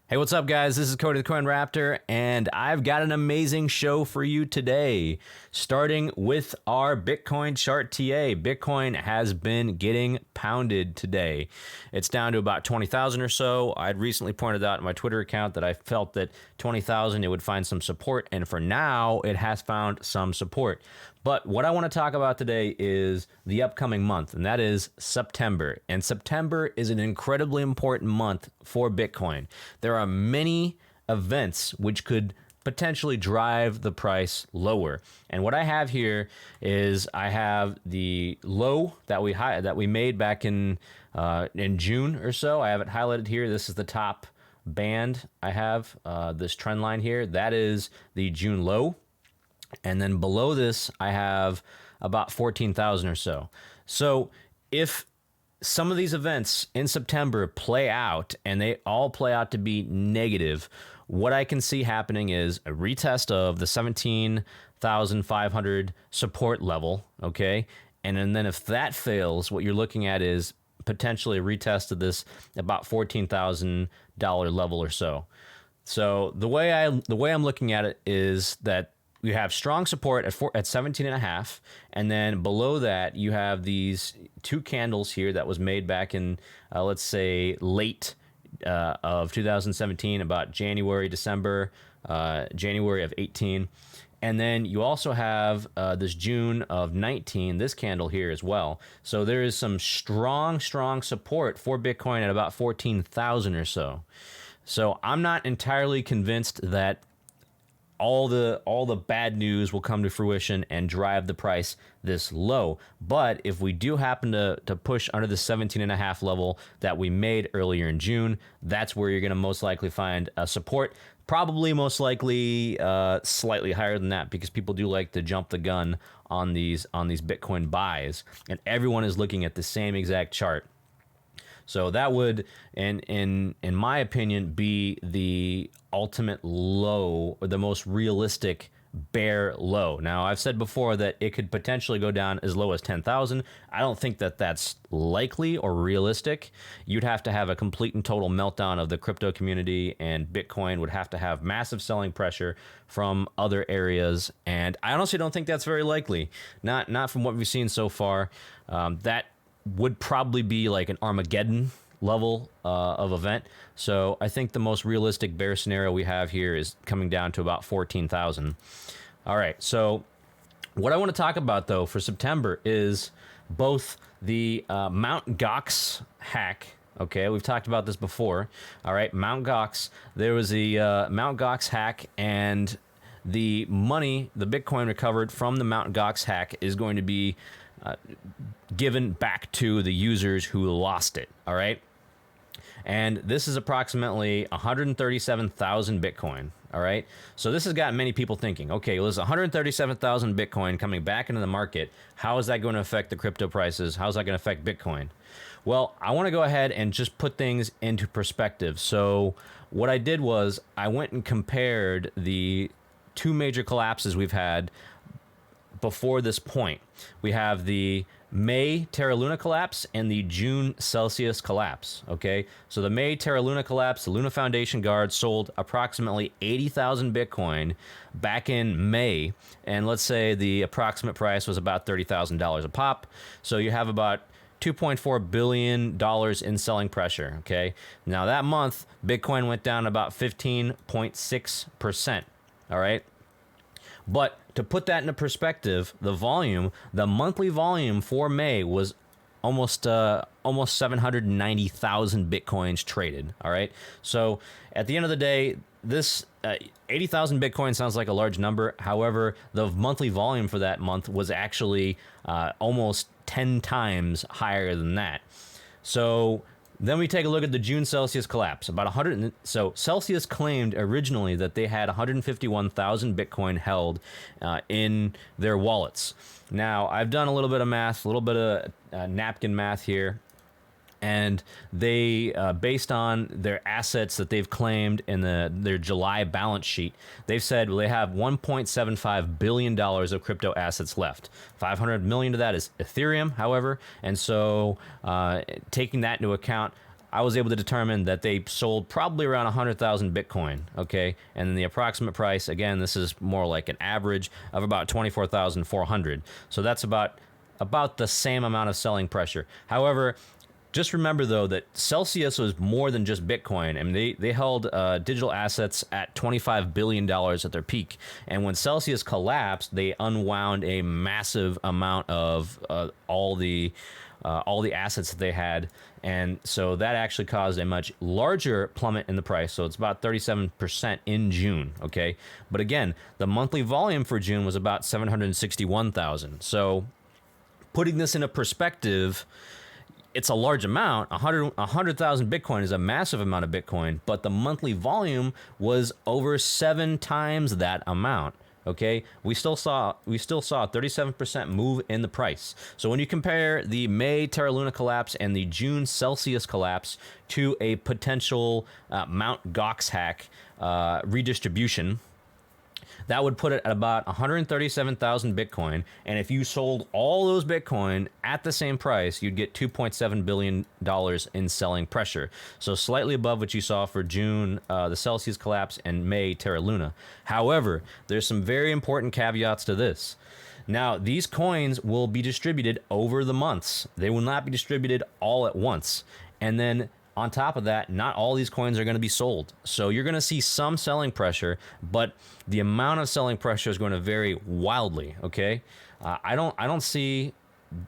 Hey, what's up, guys? This is Cody the Coin Raptor, and I've got an amazing show for you today. Starting with our Bitcoin chart TA. Bitcoin has been getting pounded today. It's down to about 20,000 or so. I'd recently pointed out in my Twitter account that I felt that 20,000 it would find some support, and for now, it has found some support. But what I want to talk about today is the upcoming month, and that is September. And September is an incredibly important month for Bitcoin. There are many events which could potentially drive the price lower. And what I have here is I have the low that we made back in June or so. I have it highlighted here. This is the top band. I have this trend line here. That is the June low. And then below this, I have about 14,000 or so. So if some of these events in September play out and they all play out to be negative, what I can see happening is a retest of the 17,500 support level, okay? And then if that fails, what you're looking at is potentially a retest of this about $14,000 level or so. So the way I'm looking at it is that you have strong support at 17.5, and then below that you have these two candles here that was made back in let's say late of 2017, about January of 18, and then you also have this June of 19, this candle here as well. So there is some strong support for Bitcoin at about 14,000 or so. So I'm not entirely convinced that all the bad news will come to fruition and drive the price this low. But if we do happen to push under the 17.5 level that we made earlier in June, that's where you're going to most likely find support. Probably most likely slightly higher than that, because people do like to jump the gun on these Bitcoin buys, and everyone is looking at the same exact chart. So that would, in my opinion, be the ultimate low, or the most realistic bear low. Now, I've said before that it could potentially go down as low as 10,000. I don't think that that's likely or realistic. You'd have to have a complete and total meltdown of the crypto community, and Bitcoin would have to have massive selling pressure from other areas. And I honestly don't think that's very likely. Not from what we've seen so far. That would probably be like an Armageddon level of event. So I think the most realistic bear scenario we have here is coming down to about 14,000. All right, so what I want to talk about though for September is both the Mt. Gox hack. Okay, we've talked about this before. All right, Mt. Gox. There was the Mt. Gox hack, and the money, the Bitcoin recovered from the Mt. Gox hack is going to be given back to the users who lost it, all right? And this is approximately 137,000 Bitcoin, all right? So this has got many people thinking, okay, well, there's 137,000 Bitcoin coming back into the market. How is that going to affect the crypto prices? How is that going to affect Bitcoin? Well, I want to go ahead and just put things into perspective. So what I did was I went and compared the two major collapses we've had before this point. We have the May Terra Luna collapse and the June Celsius collapse, okay? So the May Terra Luna collapse, the Luna Foundation Guard sold approximately 80,000 Bitcoin back in May, and let's say the approximate price was about $30,000 a pop. So you have about $2.4 billion in selling pressure, okay? Now that month, Bitcoin went down about 15.6%, all right? But to put that into perspective, the monthly volume for May was almost 790,000 Bitcoins traded. All right. So at the end of the day, this 80,000 Bitcoin sounds like a large number. However, the monthly volume for that month was actually almost 10 times higher than that. So then we take a look at the June Celsius collapse. So Celsius claimed originally that they had 151,000 Bitcoin held in their wallets. Now, I've done a little bit of math, a little bit of napkin math here, and they, based on their assets that they've claimed in their July balance sheet, they've said, well, they have $1.75 billion of crypto assets left. 500 million of that is Ethereum, however, and so taking that into account, I was able to determine that they sold probably around 100,000 Bitcoin, okay? And then the approximate price, again, this is more like an average of about 24,400. So that's about the same amount of selling pressure. However, just remember, though, that Celsius was more than just Bitcoin. I mean, they held digital assets at $25 billion at their peak. And when Celsius collapsed, they unwound a massive amount of all the assets that they had. And so that actually caused a much larger plummet in the price. So it's about 37% in June, okay? But again, the monthly volume for June was about 761,000. So putting this into perspective, it's a large amount. 100,000 Bitcoin is a massive amount of Bitcoin, but the monthly volume was over 7 times that amount. Okay, we still saw a 37% move in the price. So when you compare the May Terra Luna collapse and the June Celsius collapse to a potential Mt. Gox hack redistribution, that would put it at about 137,000 Bitcoin. And if you sold all those Bitcoin at the same price, you'd get $2.7 billion in selling pressure. So slightly above what you saw for June, the Celsius collapse, and May Terra Luna. However, there's some very important caveats to this. Now, these coins will be distributed over the months. They will not be distributed all at once. And then on top of that, not all these coins are going to be sold. So you're going to see some selling pressure, but the amount of selling pressure is going to vary wildly, okay? I don't see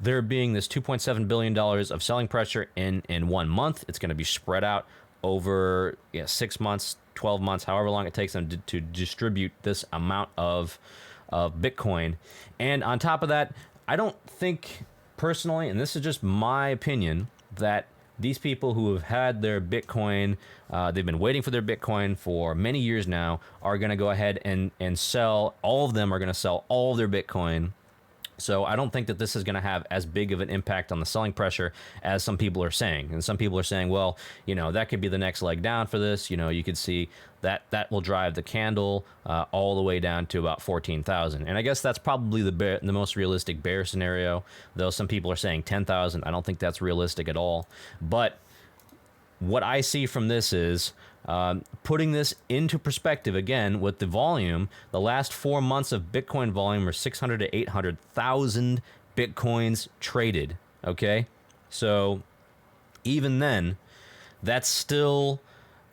there being this $2.7 billion of selling pressure in 1 month. It's going to be spread out over 6 months, 12 months, however long it takes them to distribute this amount of Bitcoin. And on top of that, I don't think personally, and this is just my opinion, that these people who have had their Bitcoin, they've been waiting for their Bitcoin for many years now, are going to go ahead and sell. All of them are going to sell all of their Bitcoin. So I don't think that this is going to have as big of an impact on the selling pressure as some people are saying. And some people are saying, well, that could be the next leg down for this. You could see that will drive the candle all the way down to about 14,000. And I guess that's probably the most realistic bear scenario, though some people are saying 10,000. I don't think that's realistic at all. But what I see from this is putting this into perspective again with the volume. The last 4 months of Bitcoin volume are 600 to 800,000 Bitcoins traded. Okay, so even then, that's still,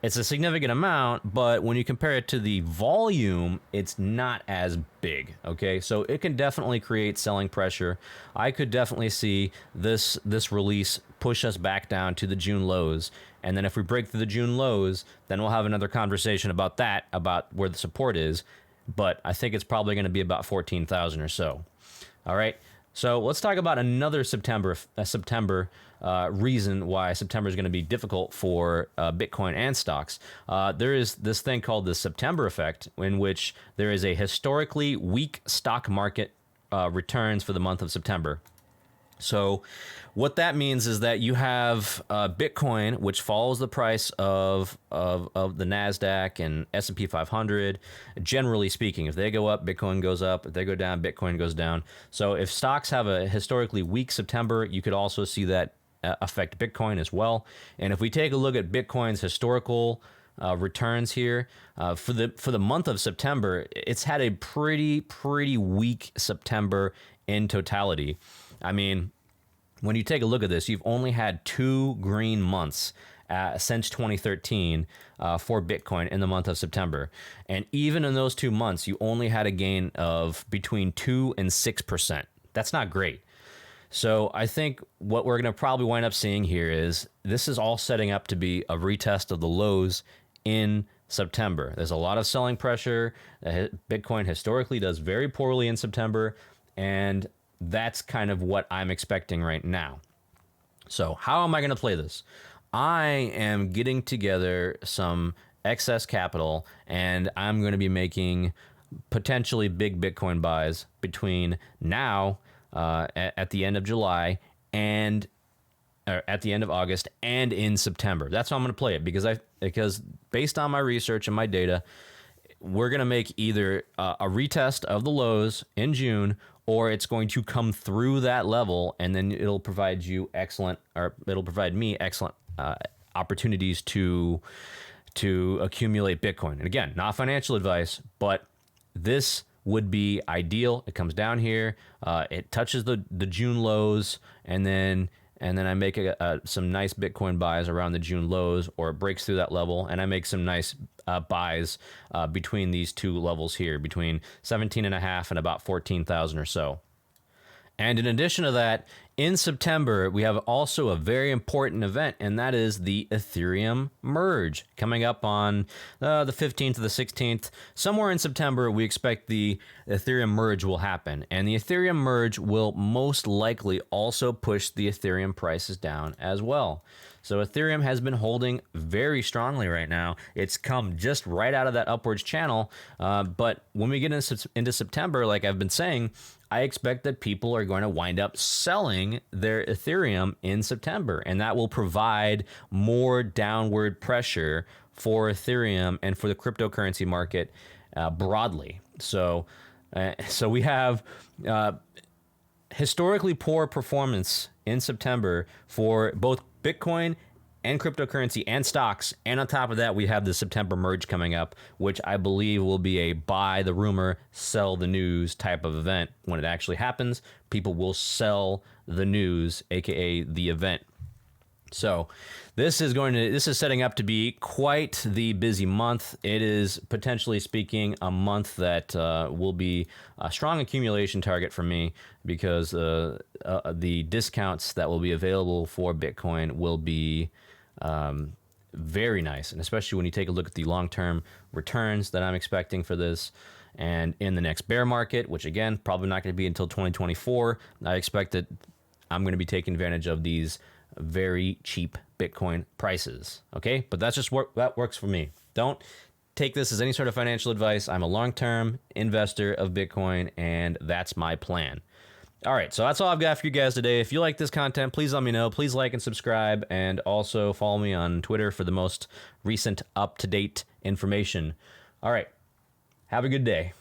it's a significant amount, but when you compare it to the volume, it's not as big, okay? So it can definitely create selling pressure. I could definitely see this release push us back down to the June lows. And then if we break through the June lows, then we'll have another conversation about that, about where the support is. But I think it's probably going to be about 14,000 or so. All right. So let's talk about another September reason why September is going to be difficult for Bitcoin and stocks. There is this thing called the September effect, in which there is a historically weak stock market returns for the month of September. So what that means is that you have Bitcoin, which follows the price of the NASDAQ and S&P 500. Generally speaking, if they go up, Bitcoin goes up. If they go down, Bitcoin goes down. So if stocks have a historically weak September, you could also see that affect Bitcoin as well. And if we take a look at Bitcoin's historical returns here for the month of September, it's had a pretty weak September in totality. I mean, when you take a look at this, you've only had 2 green months since 2013 for Bitcoin in the month of September. And even in those 2 months, you only had a gain of between 2 and 6%. That's not great. So I think what we're going to probably wind up seeing here is this is all setting up to be a retest of the lows in September. There's a lot of selling pressure. Bitcoin historically does very poorly in September, and that's kind of what I'm expecting right now. So how am I going to play this? I am getting together some excess capital, and I'm going to be making potentially big Bitcoin buys between now at the end of July and at the end of August and in September. That's how I'm going to play it, because based on my research and my data, we're going to make either a retest of the lows in June, or it's going to come through that level, and then it'll provide me excellent opportunities to accumulate Bitcoin. And again, not financial advice, but this would be ideal. It comes down here, it touches the June lows, and then I make some nice Bitcoin buys around the June lows, or it breaks through that level, and I make some nice buys between these two levels here, between 17.5 and about 14,000 or so. And in addition to that, in September, we have also a very important event, and that is the Ethereum merge coming up on the 15th to the 16th. Somewhere in September, we expect the Ethereum merge will happen, and the Ethereum merge will most likely also push the Ethereum prices down as well. So Ethereum has been holding very strongly right now. It's come just right out of that upwards channel, but when we get into September, like I've been saying, I expect that people are going to wind up selling their Ethereum in September, and that will provide more downward pressure for Ethereum and for the cryptocurrency market broadly. So we have historically poor performance in September for both Bitcoin and cryptocurrency and stocks. And on top of that, we have the September merge coming up, which I believe will be a buy the rumor, sell the news type of event. When it actually happens, people will sell the news, aka the event. So this is setting up to be quite the busy month. It is, potentially speaking, a month that will be a strong accumulation target for me, because the discounts that will be available for Bitcoin will be very nice, and especially when you take a look at the long-term returns that I'm expecting for this. And in the next bear market, which again probably not going to be until 2024, I expect that I'm going to be taking advantage of these very cheap Bitcoin prices. Okay, but that's just that works for me. Don't take this as any sort of financial advice. I'm a long-term investor of Bitcoin, and that's my plan. All right, so that's all I've got for you guys today. If you like this content, please let me know. Please like and subscribe, and also follow me on Twitter for the most recent up-to-date information. All right, have a good day.